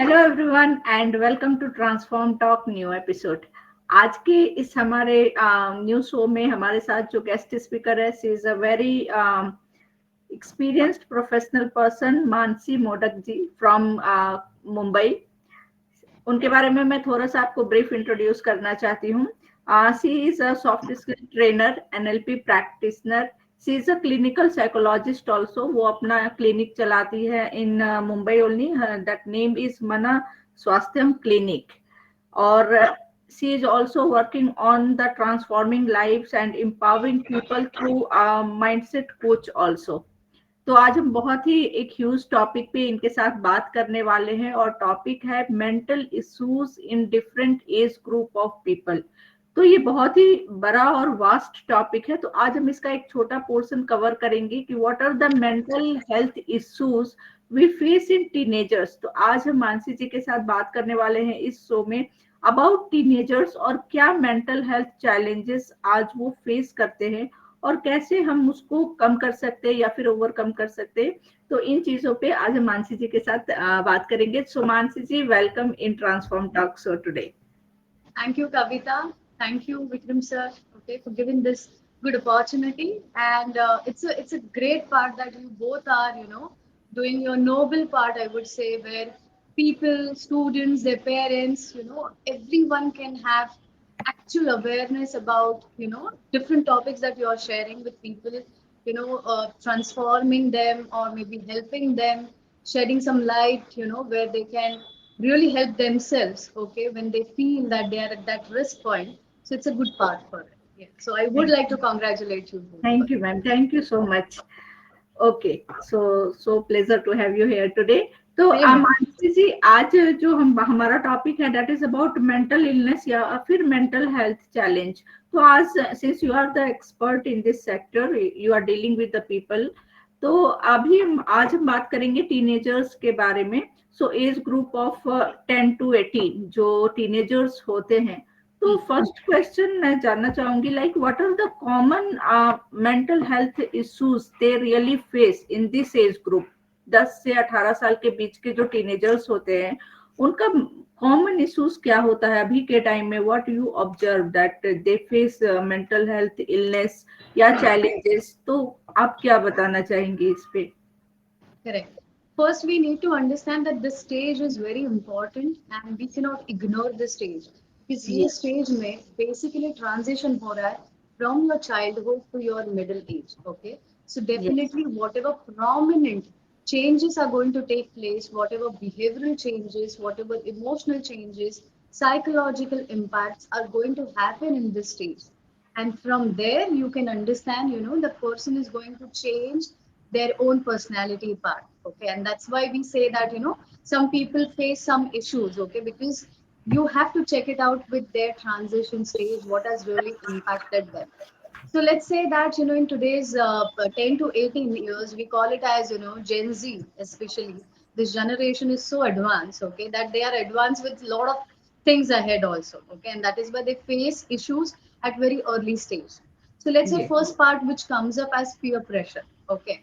Hello everyone and welcome to transform talk new episode. आज के इस हमारे न्यू शो में हमारे साथ जो गेस्ट स्पीकर है, she is a very experienced professional person, Mansi Modak ji from Mumbai. उनके बारे में मैं थोड़ा सा आपको ब्रीफ इंट्रोड्यूस करना चाहती हूँ। She is a soft skill trainer, NLP practitioner. She is a clinical psychologist also. वो अपना क्लिनिक चलाती है in Mumbai only. That name is Mana Swasthyam clinic. और she is also working on the transforming lives and empowering people through a mindset coach also। तो आज हम बहुत ही एक ह्यूज टॉपिक पे इनके साथ बात करने वाले हैं और टॉपिक है mental issues in different age group of people. तो ये बहुत ही बड़ा और वास्ट टॉपिक है। तो आज हम इसका एक छोटा पोर्शन कवर करेंगे कि what are the mental health issues we face in teenagers. तो आज हम मानसी जी के साथ बात करने वाले हैं इस शो में अबाउट टीनेजर्स और क्या मेंटल हेल्थ चैलेंजेस आज वो फेस करते हैं और कैसे हम उसको कम कर सकते हैं या फिर ओवरकम कर सकते हैं। तो इन चीजों पे आज हम मानसी जी के साथ बात करेंगे। So Manasi ji, welcome in transform talk show today. Thank you, Kavita. Thank you, Vikram sir, okay, for giving this good opportunity. And it's a great part that you both are, doing your noble part. I would say where people, students, their parents, everyone can have actual awareness about different topics that you are sharing with people. Transforming them or maybe helping them, shedding some light. Where they can really help themselves, okay, when they feel that they are at that risk point. So it's a good part for it. Yeah. So I would like to congratulate you both for thank you ma'am, thank you so much. Okay, so so pleasure to have you here today. तो that. Same here. Mansi ji, आज जो हम हमारा topic है that is about mental illness या फिर mental health challenge. तो आज since you are the expert in this sector, you are dealing with the people. तो अभी आज हम बात करेंगे टीनेजर्स के बारे में। So age group of 10 to 18 जो टीनेजर्स होते हैं। तो फर्स्ट क्वेश्चन मैं जानना चाहूंगी, like what are the common mental health issues they really face in this age group. 10 से 18 साल के बीच के जो टीनेजर्स होते हैं, उनका कॉमन इश्यूज क्या होता है अभी के टाइम में? What you observe that they face mental health illness या चैलेंजेस। तो आप क्या बताना चाहेंगे इस पे? Correct. First, we need to understand that this stage is very important and we cannot ignore this stage. Because this stage may basically transition हो रहा है from your childhood to your middle age. Okay. So Yes, definitely whatever prominent changes are going to take place, whatever behavioral changes, whatever emotional changes, psychological impacts are going to happen in this stage. And from there you can understand, the person is going to change their own personality part, okay, and that's why we say that some people face some issues, okay, because you have to check it out with their transition stage what has really impacted them. So let's say that in today's 10 to 18 years, we call it as Gen Z, especially this generation is so advanced, okay, that they are advanced with a lot of things ahead also, okay, and that is why they face issues at very early stage. So let's say yes, first part which comes up as peer pressure, okay.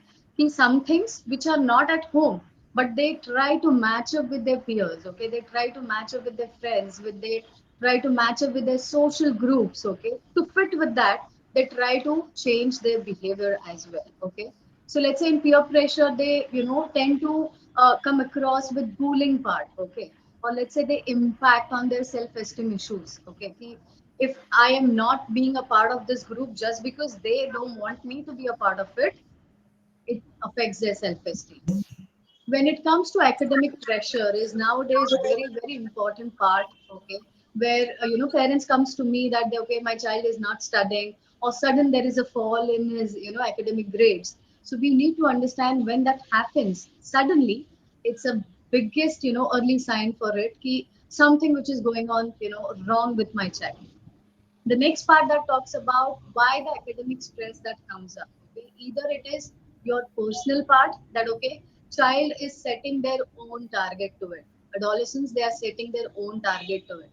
Some things which are not at home, but they try to match up with their peers, okay. They try to match up with their friends, with they try to match up with their social groups, okay. To fit with that, they try to change their behavior as well, okay. So let's say in peer pressure, they tend to come across with bullying part, okay, or let's say they impact on their self-esteem issues, okay. If I am not being a part of this group just because they don't want me to be a part of it, it affects their self-esteem. When it comes to academic pressure, is nowadays very very important part, okay, where parents comes to me that okay, my child is not studying, or sudden there is a fall in his academic grades. So we need to understand when that happens suddenly, it's a biggest early sign for it ki something which is going on wrong with my child. The next part that talks about why the academic stress that comes up, okay, either it is your personal part that okay, child is setting their own target to it, adolescents they are setting their own target to it.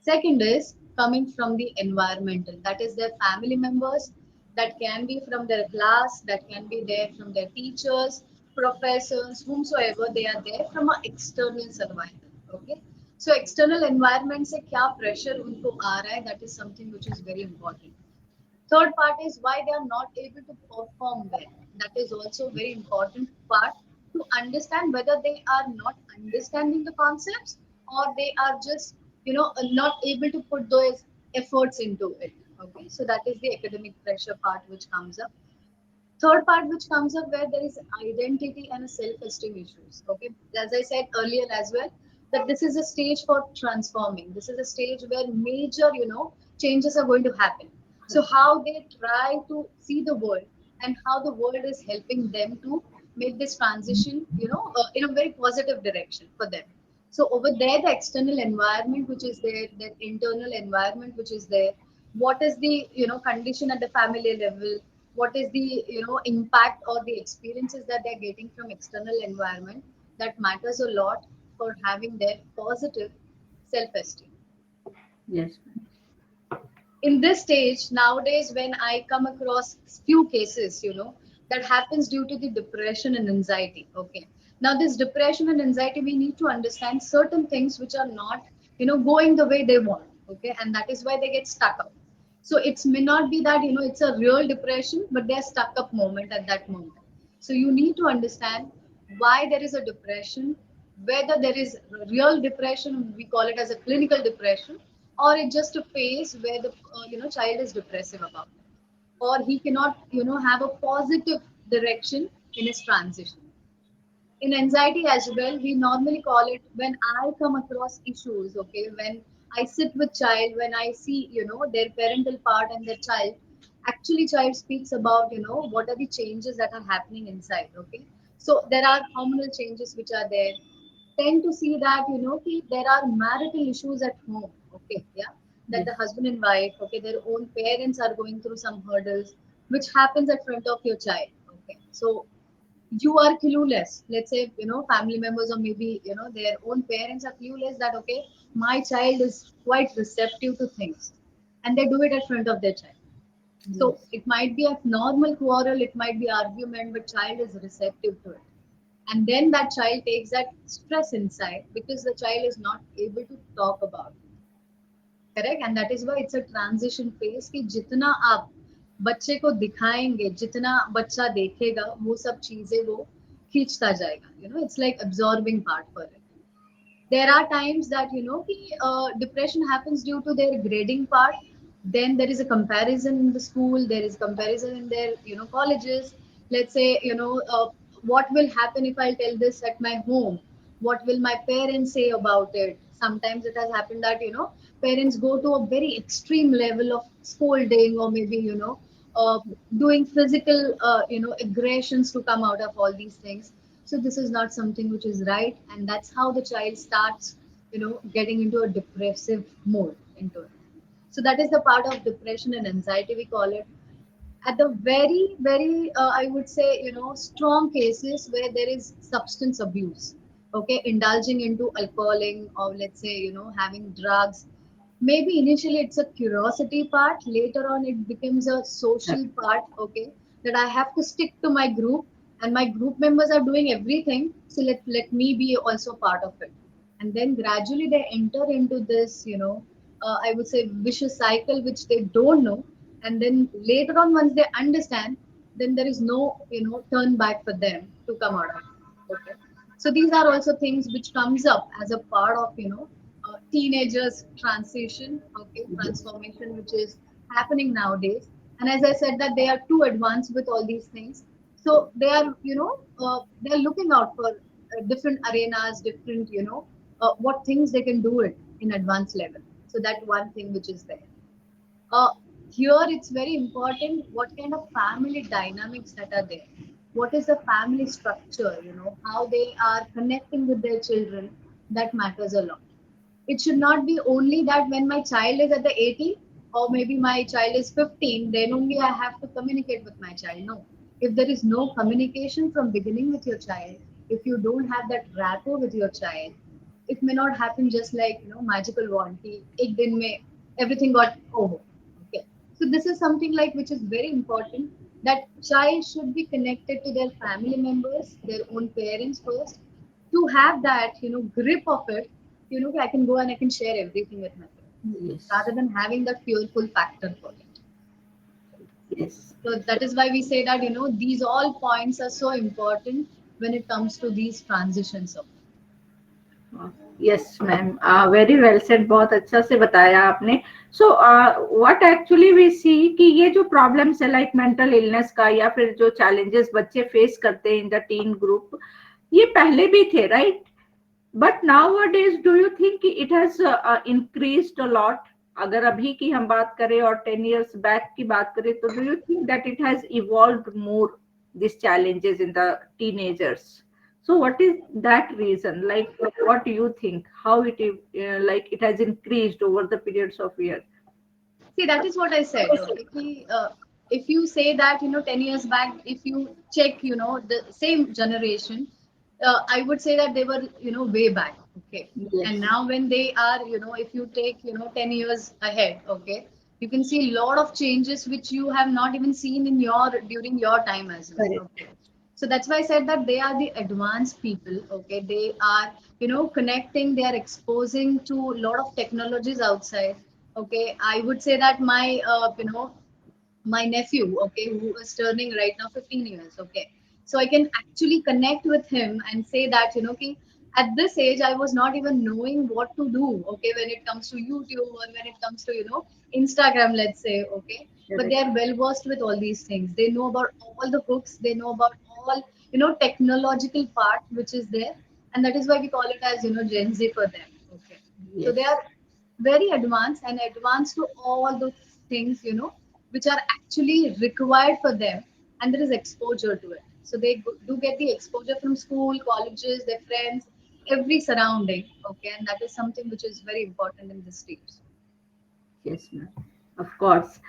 Second is coming from the environmental, that is their family members, that can be from their class, that can be there from their teachers, professors, whomsoever they are there from an external survival. Okay, so external environment से क्या pressure उनको आ रहा है, that is something which is very important. Third part is why they are not able to perform well. That is also a very important part to understand whether they are not understanding the concepts or they are just, not able to put those efforts into it. Okay, so that is the academic pressure part which comes up. Third part which comes up where there is identity and self-esteem issues. Okay, as I said earlier as well, that this is a stage for transforming. This is a stage where major, changes are going to happen. So how they try to see the world and how the world is helping them to make this transition, in a very positive direction for them. So over there, the external environment which is there, the internal environment which is there, what is the, condition at the family level, what is the, impact or the experiences that they're getting from external environment, that matters a lot for having their positive self-esteem. Yes. In this stage nowadays, when I come across few cases, that happens due to the depression and anxiety. Okay, now this depression and anxiety, we need to understand certain things which are not, going the way they want. Okay, and that is why they get stuck up. So it may not be that, it's a real depression, but they're stuck up moment at that moment. So you need to understand why there is a depression, whether there is real depression, we call it as a clinical depression, or it's just a phase where the, child is depressive about it, or he cannot, have a positive direction in his transition. In anxiety as well, we normally call it, when I come across issues, okay, when I sit with child, when I see, their parental part and their child, actually child speaks about, what are the changes that are happening inside. Okay, so there are hormonal changes which are there. Tend to see that, there are marital issues at home. Okay, yeah, that Yes. the husband and wife, okay, their own parents are going through some hurdles which happens at front of your child. Okay, so you are clueless. Let's say, family members or maybe, their own parents are clueless that, okay, my child is quite receptive to things, and they do it at front of their child. So Yes. it might be a normal quarrel, it might be argument, but child is receptive to it. And then that child takes that stress inside because the child is not able to talk about it. Correct, and that is why it's a transition phase कि जितना आप बच्चे को दिखाएंगे, जितना बच्चा देखेगा, वो सब चीजें वो खींचता जाएगा. It's like absorbing part for it. There are times that, depression happens due to their grading part. Then there is a comparison in the school, there is comparison in their, colleges. Let's say, what will happen if I tell this at my home, what will my parents say about it. Sometimes it has happened that, parents go to a very extreme level of scolding, or maybe, uh, doing physical, aggressions to come out of all these things. So this is not something which is right, and that's how the child starts, getting into a depressive mode into it. So that is the part of depression and anxiety, we call it. At the very, very, I would say, strong cases where there is substance abuse. Okay, indulging into alcoholing, or let's say, having drugs. Maybe initially it's a curiosity part, later on it becomes a social part. Okay, that I have to stick to my group, and my group members are doing everything, so let me be also part of it. And then gradually they enter into this, I would say, vicious cycle which they don't know. And then later on, once they understand, then there is no, turn back for them to come out of it. Okay, so these are also things which comes up as a part of, teenagers transition. Okay, Yes. transformation which is happening nowadays. And as I said, that they are too advanced with all these things, so they are, they're looking out for different arenas, different, what things they can do it in advanced level. So that one thing which is there. uh, Here it's very important what kind of family dynamics that are there. What is the family structure, how they are connecting with their children, that matters a lot. It should not be only that when my child is at the 80, or maybe my child is 15, then only I have to communicate with my child. No. If there is no communication from beginning with your child, if you don't have that rapport with your child, it may not happen just like, magical wand ki ek din mein everything got over. Okay, so this is something like which is very important, that child should be connected to their family members, their own parents first, to have that, grip of it, I can go and I can share everything with my friends Yes. rather than having that fearful factor for it. Yes. So that is why we say that, these all points are so important when it comes to these transitions of. Yes ma'am, very well said, बहुत अच्छा से बताया आपने. So what actually we सी कि ये जो problems है like mental illness का या फिर जो चैलेंजेस बच्चे फेस करते हैं इन द टीन ग्रुप, ये पहले भी थे, right? But nowadays do you think it has increased a lot? अगर अभी की हम बात करें और 10 years बैक की बात करें, तो do you think that it has evolved more this challenges in the teenagers? So what is that reason? Like, what do you think? How it is, like it has increased over the periods of year? See, that is what I said. Okay, if you say that 10 years back, if you check the same generation, I would say that they were way back. Okay, and Yes, now when they are if you take 10 years ahead, okay, you can see a lot of changes which you have not even seen in your during your time as well. correct. Okay, so that's why I said that they are the advanced people. Okay, they are connecting, they are exposing to a lot of technologies outside. Okay, I would say that my nephew, okay, who is turning right now 15 years, okay, so I can actually connect with him and say that at this age I was not even knowing what to do, okay, when it comes to YouTube or when it comes to Instagram, let's say, okay, but they Correct. are well versed with all these things. They know about all the hooks, they know about all technological part which is there, and that is why we call it as Gen Z for them. Okay, so they Yes. are very advanced and advanced to all those things which are actually required for them, and there is exposure to it, so they do get the exposure from school, colleges, their friends, every surrounding. Okay, and that is something which is very important in this stage. Yes ma'am, of course.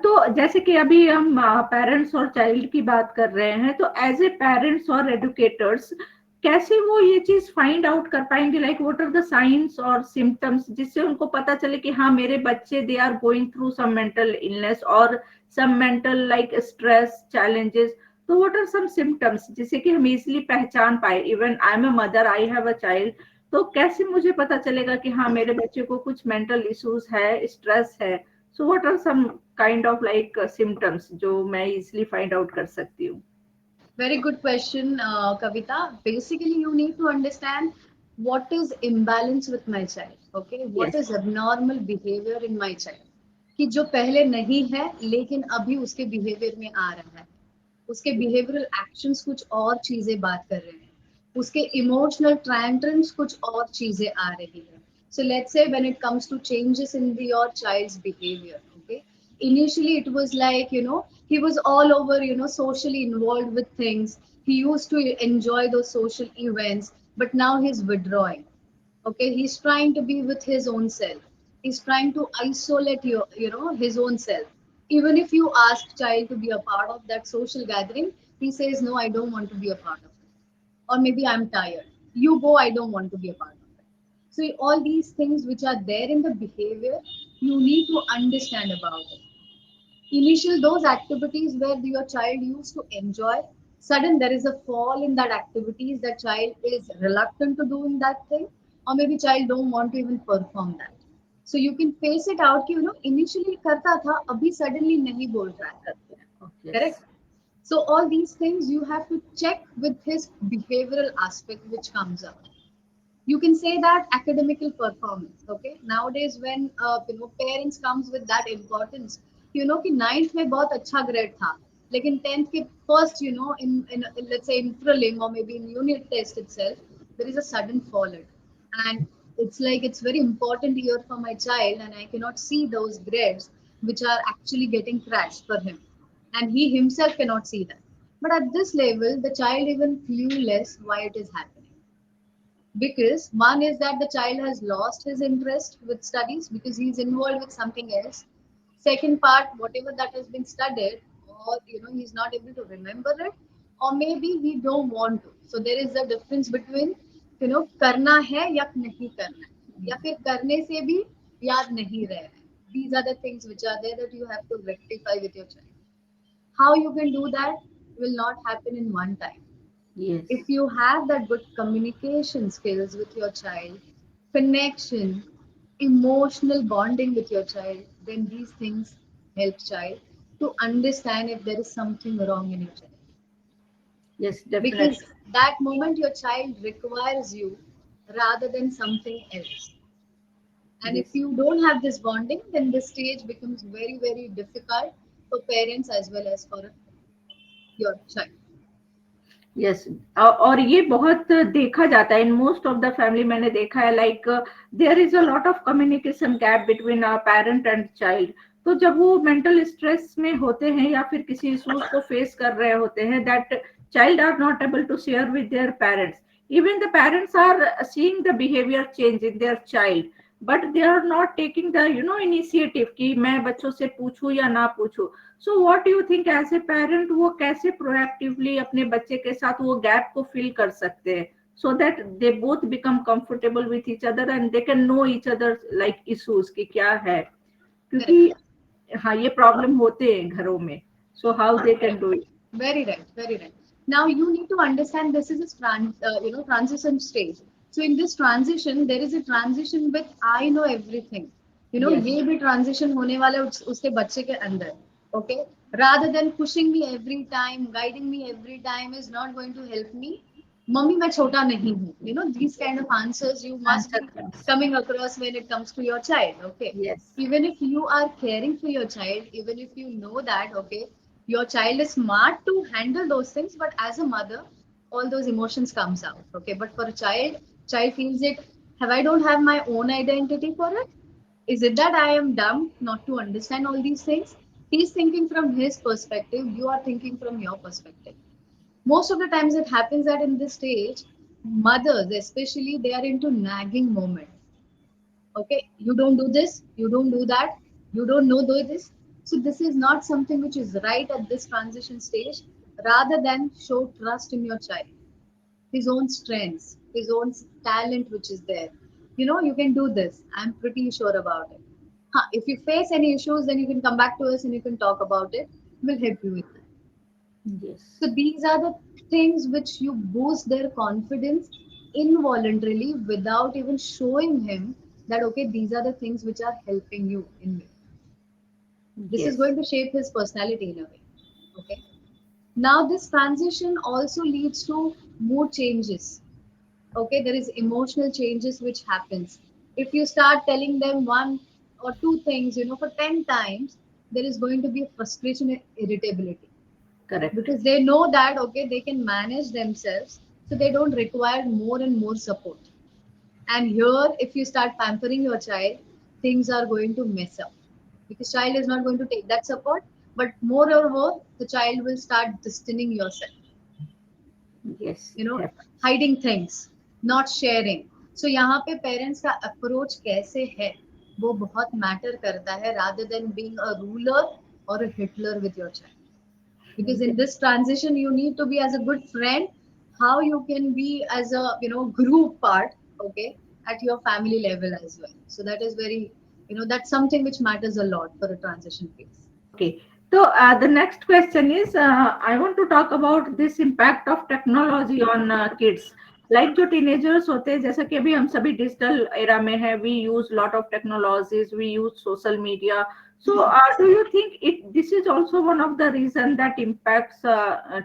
तो जैसे कि अभी हम parents और child की बात कर रहे हैं, तो एज ए पेरेंट्स और एडुकेटर्स कैसे वो ये चीज फाइंड आउट कर पाएंगे, like what are the science और सिम्टम्स, जिससे उनको पता चले कि हाँ मेरे बच्चे they are going through some mental illness और some mental like stress challenges. तो व्हाट आर सम सिम्टम्स जिससे कि हम इजिली पहचान पाए? Even I am a mother, I have a child, तो कैसे मुझे पता चलेगा कि हाँ मेरे बच्चे को कुछ मेंटल इश्यूज है, स्ट्रेस है? So what are some kind of like symptoms जो मैं इजिली फाइंड आउट कर सकती हूँ? Very good question, Kavita. Basically, you need to understand what is imbalance with my child. Okay, what yes. is abnormal behavior in my child? कि जो पहले नहीं है लेकिन अभी उसके बिहेवियर में आ रहा है, उसके बिहेवियरल एक्शंस कुछ और चीजें बात कर रहे हैं, उसके इमोशनल ट्रांट्रम्स कुछ और चीजें आ रही है. So let's say when it comes to changes in your child's behavior, okay, initially it was like he was all over socially involved with things, he used to enjoy those social events, but now he's withdrawing. Okay, he's trying to be with his own self, he's trying to isolate his own self. Even if you ask child to be a part of that social gathering, he says no, I don't want to be a part of it, or maybe I'm tired, you go, I don't want to be a part of it. So all these things which are there in the behavior, you need to understand about it. Initial those activities where your child used to enjoy, sudden there is a fall in that activities, that child is reluctant to doing that thing, or maybe child don't want to even perform that. So you can face it out कि initially करता था, अभी suddenly नहीं बोल रहा है. Yes. Correct. So all these things you have to check with his behavioral aspect which comes up. You can say that academical performance. Okay, nowadays when parents comes with that importance, कि ninth में बहुत अच्छा grade था, लेकिन 10th के first in let's say in prelim or maybe in unit test itself, there is a sudden fall in. And it's like it's very important year for my child, and I cannot see those grades which are actually getting crashed for him, and he himself cannot see that. But at this level the child even clueless why it is happening, because one is that the child has lost his interest with studies because he's involved with something else. Second part, whatever that has been studied, or he's not able to remember it, or maybe he don't want to. So there is a difference between करना है या नहीं करना है, या फिर करने से भी याद नहीं रह रहा है. These are the things which are there that you have to rectify with your child. How you can do that will not happen in one time. Yes. If you have that good communication skills with your child, connection, emotional bonding with your child, then these things help child to understand if there is something wrong in your child. Yes, definitely. Because that moment your child requires you rather than something else. And if Yes. you don't have this bonding, then the stage becomes very, very difficult for parents as well as for your child. Yes, और ये बहुत देखा जाता है in most of the family. मैंने देखा है like there is a lot of communication gap between parent and child. तो जब वो मेंटल स्ट्रेस में होते हैं या फिर किसी इश्यूज को फेस कर रहे होते हैं, that child are not able to share with their parents. Even the parents are seeing the behaviour change in their child, but they are not taking the initiative कि मैं बच्चों से पूछूं या ना पूछूं। So what you think as a parent, वो कैसे प्रोएक्टिवली अपने बच्चे के साथ वो गैप को फिल कर सकते हैं, so that they both become comfortable with each other and they can know each other like issues की क्या है, क्योंकि Correct. हाँ ये प्रॉब्लम होते हैं घरों में। So how they can Correct. Do it? Very right, very right. Now you need to understand this is a transition stage. So in this transition, there is a transition with I know everything. Yes, ये भी transition होने वाला है उसके बच्चे के अंदर. Okay, rather than pushing me every time, guiding me every time is not going to help me. Mummy मैं छोटा नहीं हूँ. These kind of answers you must answer be comes. coming across when it comes to your child. Okay, yes, even if you are caring for your child, even if you know that, okay, your child is smart to handle those things, but as a mother all those emotions comes out. Okay, but for a child feels it, have I don't have my own identity for it, is it that I am dumb not to understand all these things? He's thinking from his perspective, you are thinking from your perspective. Most of the times it happens that in this stage, mothers especially, they are into nagging moment. Okay, you don't do this, you don't do that, you don't know do this. So this is not something which is right at this transition stage. Rather than show trust in your child, his own strengths, his own talent which is there, you can do this, I'm pretty sure about it. If you face any issues, then you can come back to us and you can talk about it, we'll help you with that. Yes, So these are the things which you boost their confidence involuntarily without even showing him that okay, these are the things which are helping you in me. This is yes, going to shape his personality in a way. Okay. Now this transition also leads to mood changes. Okay, there is emotional changes which happens. If you start telling them one or two things, for 10 times, there is going to be a frustration and irritability correct. because they know that okay they can manage themselves, so they don't require more and more support. And here if you start pampering your child, things are going to mess up because child is not going to take that support, but moreover the child will start distancing yourself, yes, you know it hiding things, not sharing. So यहाँ पे parents का approach कैसे है वो बहुत matter करता है rather than being a ruler or a hitler with your child. Because in happens. this transition you need to be as a good friend, how you can be as a group part. Okay, at your family level as well. So that is very, that's something which matters a lot for a transition phase. Okay. So the next question is, I want to talk about this impact of technology on kids. Like जो teenagers होते हैं, जैसा कि अभी हम सभी digital era में है, we use lot of technologies, we use social media. So do you think this is also one of the reason that impacts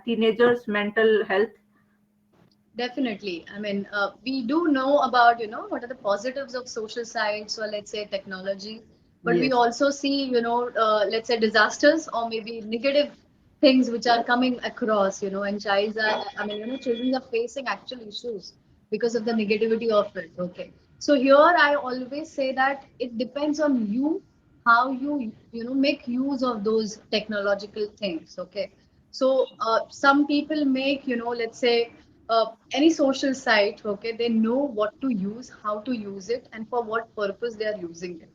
teenagers' mental health? Definitely. I mean, we do know about, what are the positives of social science or let's say technology, but we Yes, also see, let's say disasters or maybe negative things which are coming across, and children are facing actual issues because of the negativity of it. Okay. So here I always say that it depends on you how you, make use of those technological things. Okay. So some people make, let's say, any social site, okay, they know what to use, how to use it, and for what purpose they are using it.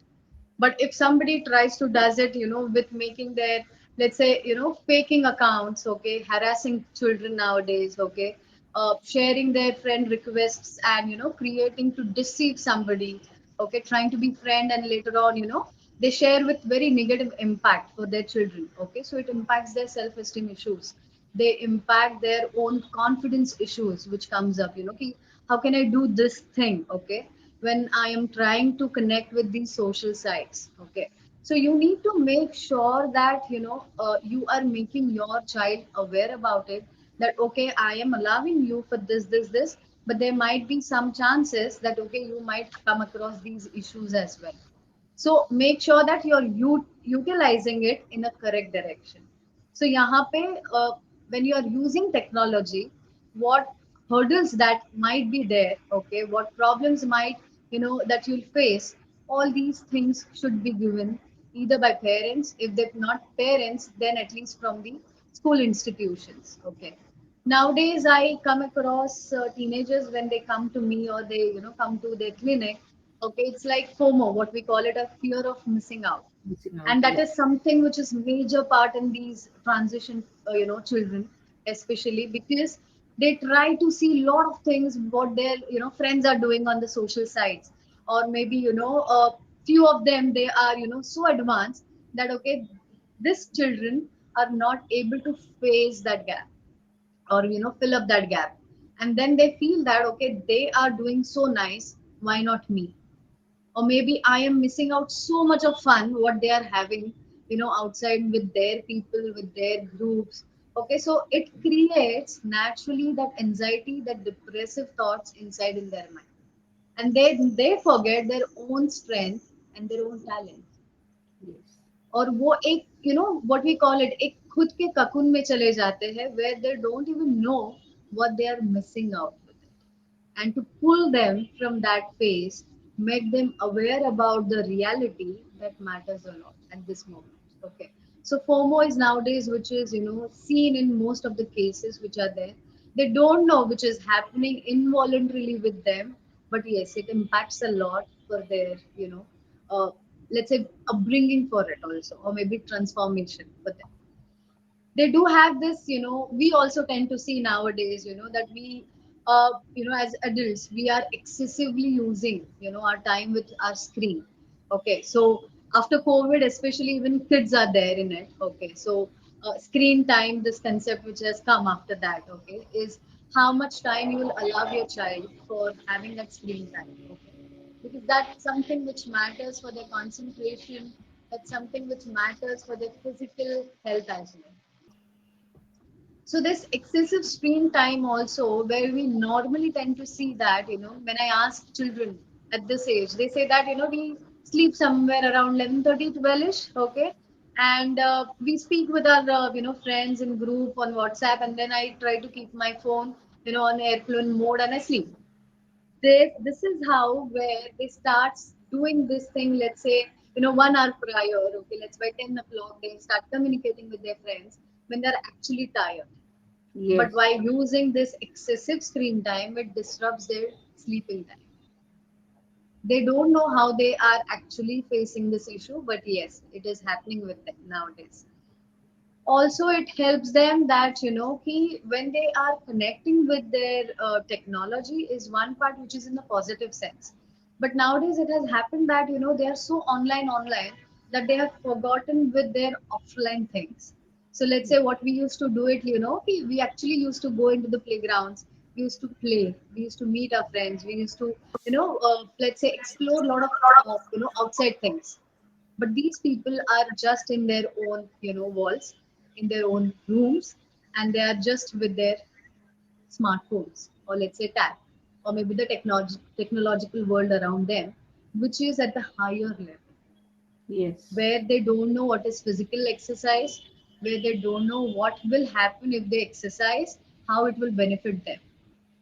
But if somebody tries to does it, with making their, let's say, faking accounts, okay, harassing children nowadays, okay, sharing their friend requests and creating to deceive somebody, okay, trying to be friend and later on, they share with very negative impact for their children. Okay, so it impacts their self-esteem issues. They impact their own confidence issues, which comes up. How can I do this thing? Okay, when I am trying to connect with these social sites. Okay. So you need to make sure that, you are making your child aware about it, that, okay, I am allowing you for this, but there might be some chances that, okay, you might come across these issues as well. So make sure that you're utilizing it in a correct direction. So यहाँ पे, when you are using technology, what hurdles that might be there, okay, what problems might, that you'll face, all these things should be given either by parents, if they're not parents, then at least from the school institutions, okay. Nowadays, I come across teenagers when they come to me or they, come to their clinic. Okay, it's like FOMO, what we call it, a fear of missing out, Missing out. and that Yes. is something which is major part in these transition, children, especially because they try to see a lot of things what their, friends are doing on the social sites, or maybe, a few of them they are, so advanced that, okay, these children are not able to face that gap, or, fill up that gap, and then they feel that, okay, they are doing so nice, why not me? Or maybe I am missing out so much of fun what they are having, outside with their people, with their groups. Okay, so it creates naturally that anxiety, that depressive thoughts inside in their mind, and they forget their own strength and their own talent. Yes. और वो एक, what we call it, एक खुद के ककुन में चले जाते हैं, where they don't even know what they are missing out with it. And to pull them from that phase, make them aware about the reality that matters a lot at this moment. Okay. So FOMO is nowadays, which is, seen in most of the cases which are there. They don't know which is happening involuntarily with them, but yes, it impacts a lot for their, uh, let's say, upbringing for it also, or maybe transformation for them. They do have this, we also tend to see nowadays, that we, as adults, we are excessively using, our time with our screen. Okay, so after COVID, especially, even kids are there in it. Okay, so screen time, this concept which has come after that, okay, is how much time you will allow your child for having that screen time. Okay, because that's something which matters for their concentration, that's something which matters for their physical health as well. So this excessive screen time also, where we normally tend to see that, when I ask children at this age, they say that, we sleep somewhere around 11:30, 12ish, okay? And we speak with our, friends in group on WhatsApp, and then I try to keep my phone, on airplane mode, and I sleep. This is how, where they start doing this thing, let's say, 1 hour prior, okay, let's by 10 o'clock, they start communicating with their friends when they're actually tired, but Yes. by using this excessive screen time, it disrupts their sleeping time. They don't know how they are actually facing this issue, but yes, it is happening with them nowadays. Also, it helps them that, when they are connecting with their technology, is one part which is in the positive sense. But nowadays, it has happened that, they are so online that they have forgotten with their offline things. So let's say what we used to do it, we actually used to go into the playgrounds, we used to play, we used to meet our friends, we used to, let's say, explore a lot of, outside things. But these people are just in their own, walls, in their own rooms, and they are just with their smartphones, or let's say tab, or maybe the technological world around them, which is at the higher level, Yes. where they don't know what is physical exercise, where they don't know what will happen if they exercise, how it will benefit them.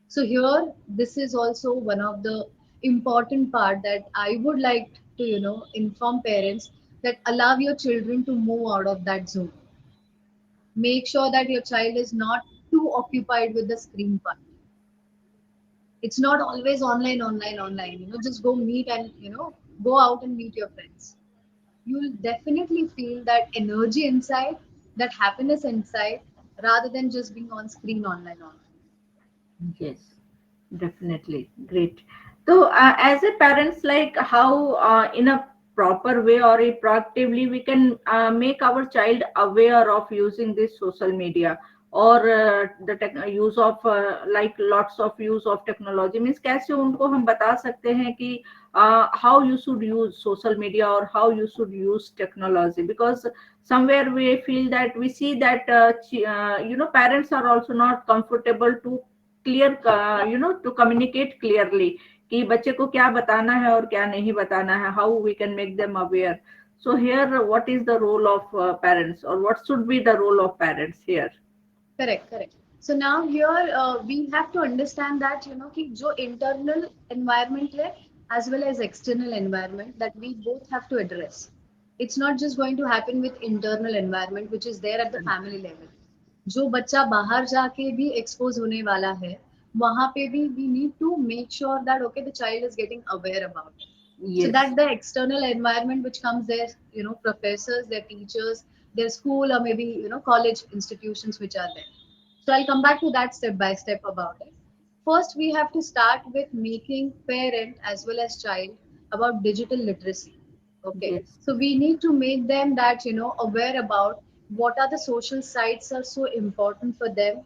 So here, this is also one of the important part that I would like to, inform parents, that allow your children to move out of that zone. Make sure that your child is not too occupied with the screen part. It's not always online. Just go meet and, go out and meet your friends. You'll definitely feel that energy inside, that happiness inside, rather than just being on screen online. Yes, definitely. Great. So, as a parents, like how in a proper way or a proactively we can make our child aware of using this social media. और the use of like lots of use of technology means कैसे उनको हम बता सकते हैं कि how you should use social media और how you should use technology, because somewhere we feel that we see that parents are also not comfortable to clear to communicate clearly कि बच्चे को क्या बताना है और क्या नहीं बताना है, how we can make them aware. So here what is the role of parents, or what should be the role of parents here? Correct, correct. So now here we have to understand that कि जो internal environment है as well as external environment that we both have to address. It's not just going to happen with internal environment which is there at the family level. जो बच्चा बाहर जाके भी expose होने वाला है, वहाँ पे भी we need to make sure that okay the child is getting aware about it. So Yes, that the external environment which comes there, professors, their teachers, their school or maybe college institutions which are there. So I'll come back to that step by step about it. First, we have to start with making parent as well as child about digital literacy. Okay, yes, so we need to make them that aware about what are the social sites are so important for them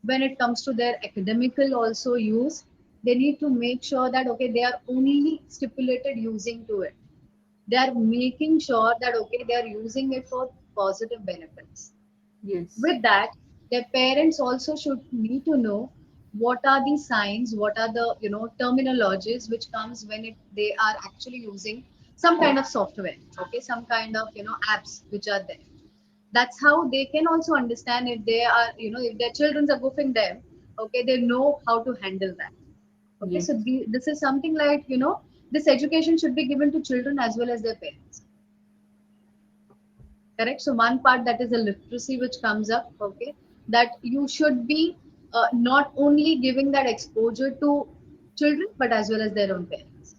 when it comes to their academical also use. They need to make sure that okay they are only stipulated using to it. They are making sure that okay they are using it for positive benefits. yes, With that, their parents also should need to know what are the signs, what are the terminologies which comes when they are actually using some kind of software, okay, some kind of apps which are there. That's how they can also understand if they are if their children are goofing them, okay, they know how to handle that. Okay, yes, so this is something like this education should be given to children as well as their parents. Correct. So one part that is the literacy which comes up, okay, that you should be not only giving that exposure to children but as well as their own parents.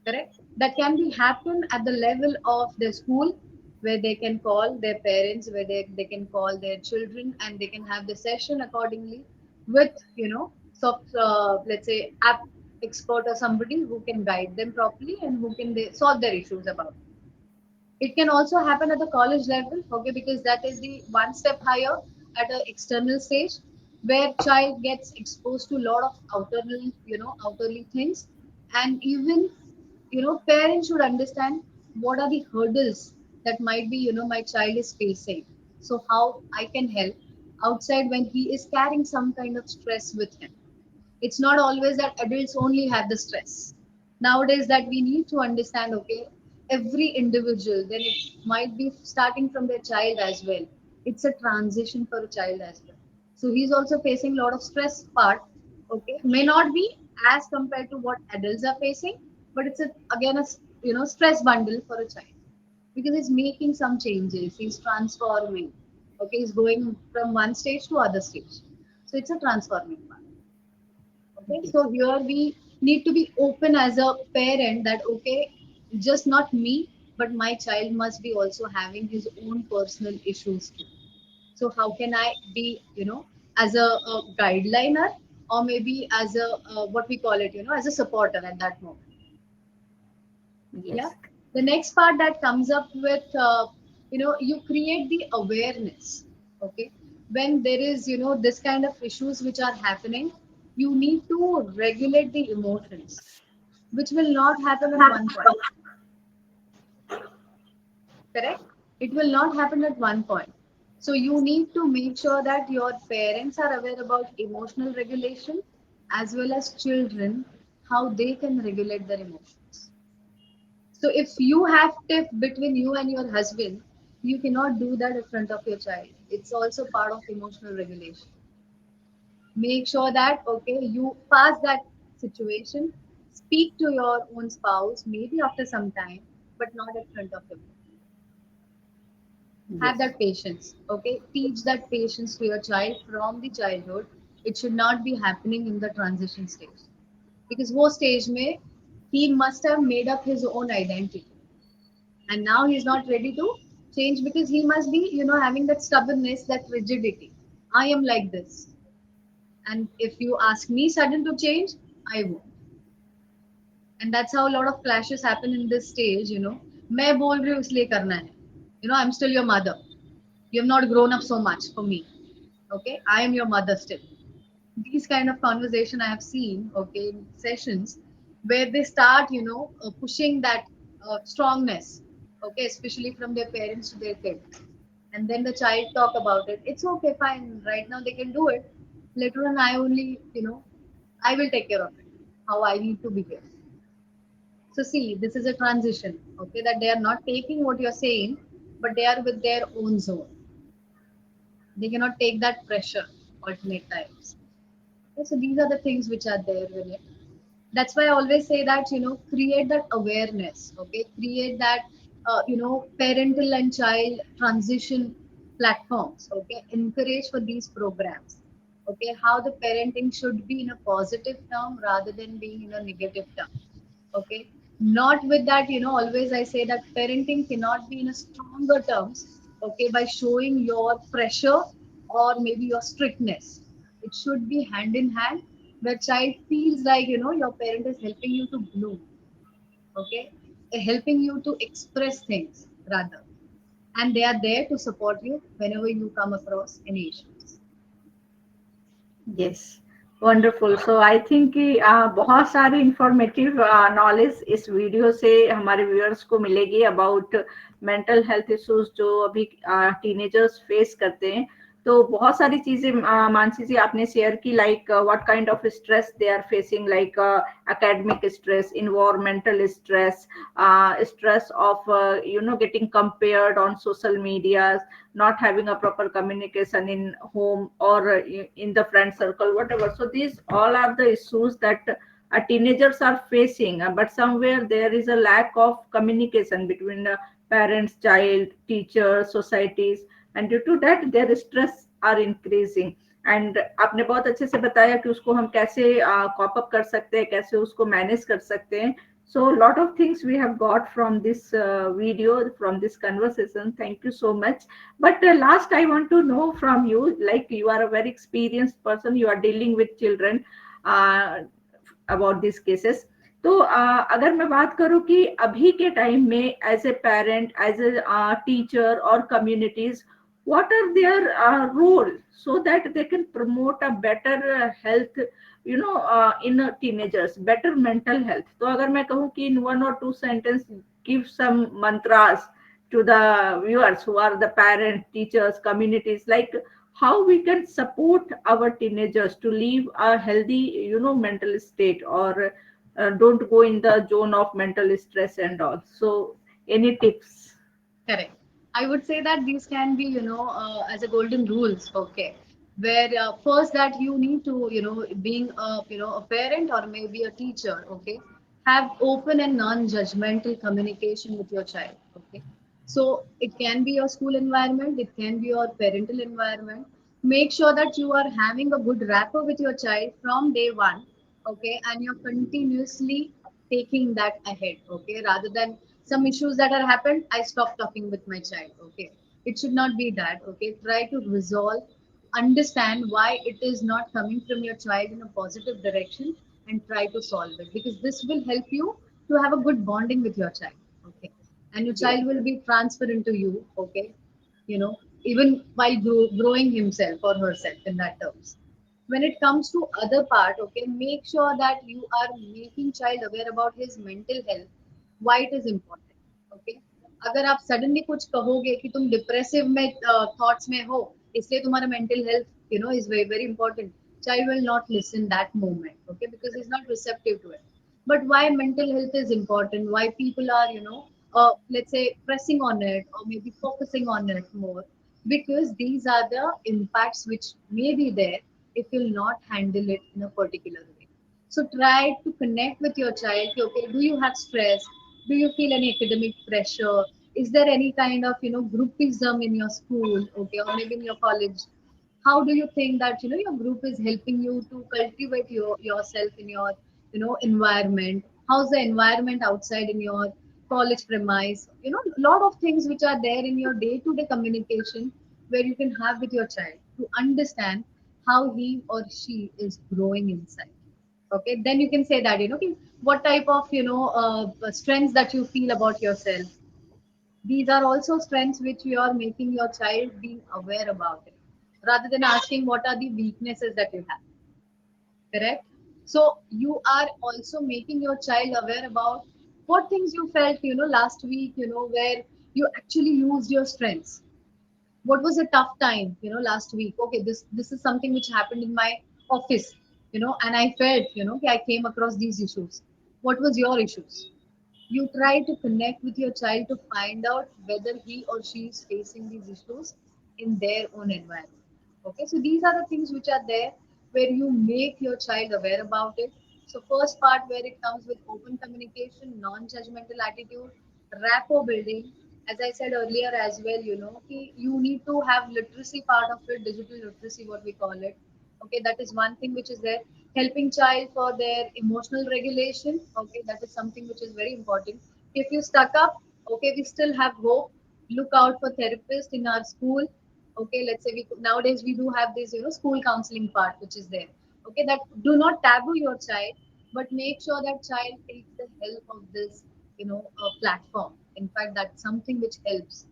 Correct. That can be happen at the level of the school where they can call their parents, where they can call their children and they can have the session accordingly with let's say app expert or somebody who can guide them properly and who can they solve their issues about. It can also happen at the college level, okay, because that is the one step higher at an external stage where child gets exposed to a lot of outerly things, and even parents should understand what are the hurdles that might be my child is facing. So how I can help outside when he is carrying some kind of stress with him. It's not always that adults only have the stress nowadays, that we need to understand okay every individual, then it might be starting from their child as well. It's a transition for a child as well, so he's also facing a lot of stress part. Okay, may not be as compared to what adults are facing, but it's again a stress bundle for a child because he's making some changes, he's transforming. Okay, he's going from one stage to other stage, so it's a transforming part. Okay, yes, so here we need to be open as a parent that okay, just not me, but my child must be also having his own personal issues too. So how can I be, as a guideliner or maybe as a what we call it, as a supporter at that moment. Yeah. yes, The next part that comes up with, you create the awareness. Okay. When there is, this kind of issues which are happening, you need to regulate the emotions, which will not happen at one point. Correct? It will not happen at one point. So you need to make sure that your parents are aware about emotional regulation as well as children, how they can regulate their emotions. So if you have tiff between you and your husband, you cannot do that in front of your child. It's also part of emotional regulation. Make sure that okay, you pass that situation, speak to your own spouse, maybe after some time, but not in front of him. Have yes, that patience. Okay, teach that patience to your child from the childhood. It should not be happening in the transition stage because wo stage mein he must have made up his own identity and now he's not ready to change because he must be having that stubbornness, that rigidity. I am like this, and if you ask me sudden to change, I won't. And that's how a lot of clashes happen in this stage. मैं बोल रही हूँ इसलिए करना है. I'm still your mother. You have not grown up so much for me. Okay, I am your mother still. These kind of conversation I have seen, okay, in sessions where they start, pushing that strongness, okay, especially from their parents to their kids. And then the child talk about it. It's okay, fine. Right now they can do it. Later on, I only, I will take care of it. How I need to behave. So see, this is a transition, okay, that they are not taking what you're saying, but they are with their own zone. They cannot take that pressure alternate times. Okay, so these are the things which are there in it. That's why I always say that, create that awareness, okay, create that, parental and child transition platforms, okay, encourage for these programs, okay, how the parenting should be in a positive term rather than being in a negative term. Okay, not with that, always I say that parenting cannot be in a stronger terms, okay, by showing your pressure or maybe your strictness. It should be hand in hand, where child feels like, your parent is helping you to bloom, okay, helping you to express things rather, and they are there to support you whenever you come across any issues. Yes, wonderful. So I think कि बहुत सारी informative knowledge इस video से हमारे viewers को मिलेगी about mental health issues जो अभी टीनेजर्स फेस करते हैं। तो बहुत सारी चीजें मानसी जी आपने शेयर की, like what kind of stress they are facing, like academic stress, environmental stress, stress of getting compared on social media, not having a proper communication in home or in the friend circle, whatever. So these all are the issues that teenagers are facing, but somewhere there is a lack of communication between parents, child, teachers, societies, and due to that their stress are increasing. And आपने बहुत अच्छे से बताया कि उसको हम कैसे cope up कर सकते हैं, कैसे उसको मैनेज कर सकते हैं। So a lot of things we have got from this video, from this conversation. Thank you so much. But last I want to know from you, like you are a very experienced person, you are dealing with children uh, about these cases. तो अगर मैं बात करूं कि अभी के time में as a parent, as a teacher और communities, what are their role so that they can promote a better health, in teenagers, better mental health. तो अगर मैं कहूँ कि in one or two sentence give some mantras to the viewers who are the parent, teachers, communities, like how we can support our teenagers to live a healthy, mental state, or don't go in the zone of mental stress and all. So any tips? Correct. I would say that these can be, as a golden rules, okay, where first that you need to, being a, a parent or maybe a teacher, okay, have open and non-judgmental communication with your child, okay. So it can be your school environment, it can be your parental environment. Make sure that you are having a good rapport with your child from day one, okay, and you're continuously taking that ahead, okay, rather than some issues that are happened, I stop talking with my child, okay. It should not be that, okay. Try to resolve, understand why it is not coming from your child in a positive direction, and try to solve it, because this will help you to have a good bonding with your child, okay. And your Yes. child will be transparent to you, okay, even while growing himself or herself in that terms. When it comes to other part, okay, make sure that you are making child aware about his mental health, why it is important, okay. अगर आप suddenly कुछ कहोगे कि तुम depressive में thoughts में हो, इसलिए तुम्हारा mental health is very very important, child will not listen that moment, okay, because he's not receptive to it. But why mental health is important, why people are, let's say, pressing on it or maybe focusing on it more, because these are the impacts which may be there if you'll not handle it in a particular way. So try to connect with your child. Okay, do you have stress? Do you feel any academic pressure? Is there any kind of, groupism in your school? Okay, or maybe in your college? How do you think that, your group is helping you to cultivate yourself in your, environment? How's the environment outside in your college premise? A lot of things which are there in your day-to-day communication where you can have with your child to understand how he or she is growing inside. Okay, then you can say that, कि what type of, strengths that you feel about yourself. These are also strengths which you are making your child being aware about it. rather than asking what are the weaknesses that you have. Correct? So you are also making your child aware about what things you felt, last week, where you actually used your strengths. What was a tough time, last week? Okay, this is something which happened in my office, and I felt, I came across these issues. What was your issues? You try to connect with your child to find out whether he or she is facing these issues in their own environment. Okay, so these are the things which are there where you make your child aware about it. So first part where it comes with open communication, non-judgmental attitude, rapport building. As I said earlier as well, you need to have literacy part of it, digital literacy, what we call it. Okay, that is one thing which is there. Helping child for their emotional regulation. Okay, that is something which is very important. If you stuck up, okay, we still have hope. Look out for therapists in our school. Okay, let's say we nowadays we do have this, school counseling part which is there. Okay, that do not taboo your child, but make sure that child takes the help of this, platform. In fact, that's something which helps.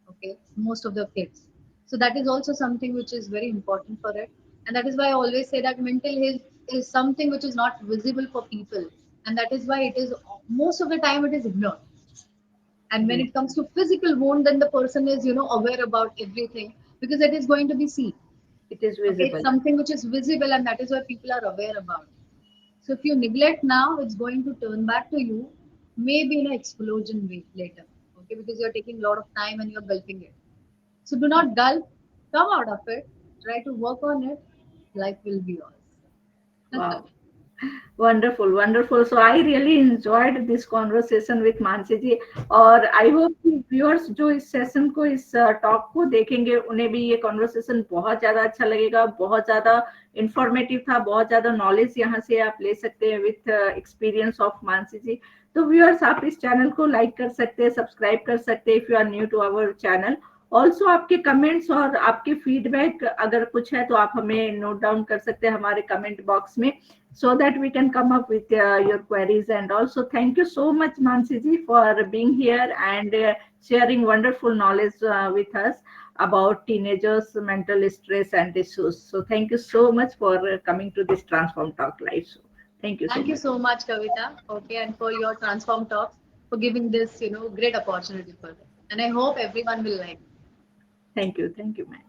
Okay, most of the kids. So that is also something which is very important for it. And that is why I always say that mental health is something which is not visible for people. And that is why it is most of the time it is ignored. And when Yes, it comes to physical wound, then the person is, aware about everything because it is going to be seen. it is Okay, it's visible. something which is visible, and that is why people are aware about it. So if you neglect now, it's going to turn back to you, maybe in an explosion way later. Okay, because you're taking a lot of time and you're gulping it. So do not gulp, come out of it, try to work on it, life will be yours. Wow. Wonderful, wonderful. So I really enjoyed this conversation with Manasi ji और I hope कि viewers जो इस session को इस talk को देखेंगे उन्हें भी ये कॉन्वर्सेशन बहुत ज्यादा अच्छा लगेगा, बहुत ज्यादा इंफॉर्मेटिव था, बहुत ज्यादा नॉलेज यहाँ से आप ले सकते हैं विथ एक्सपीरियंस ऑफ मानसी जी। तो व्यूअर्स आप इस चैनल को लाइक कर सकते हैं, सब्सक्राइब कर सकते हैं if you are new to our channel. Also आपके कमेंट्स और आपके फीडबैक अगर कुछ है तो आप हमें नोट डाउन कर सकते हैं हमारे कमेंट बॉक्स में so that we can come up with your queries. And also thank you so much Mansi ji for being here and sharing wonderful knowledge with us about teenagers mental stress and issues. So thank you so much for coming to this transform talk live show. Thank you so Thank you much. so much, Kavita. Okay, and for your transform talks, for giving this, great opportunity for them. And I hope everyone will like. Thank you ma'am.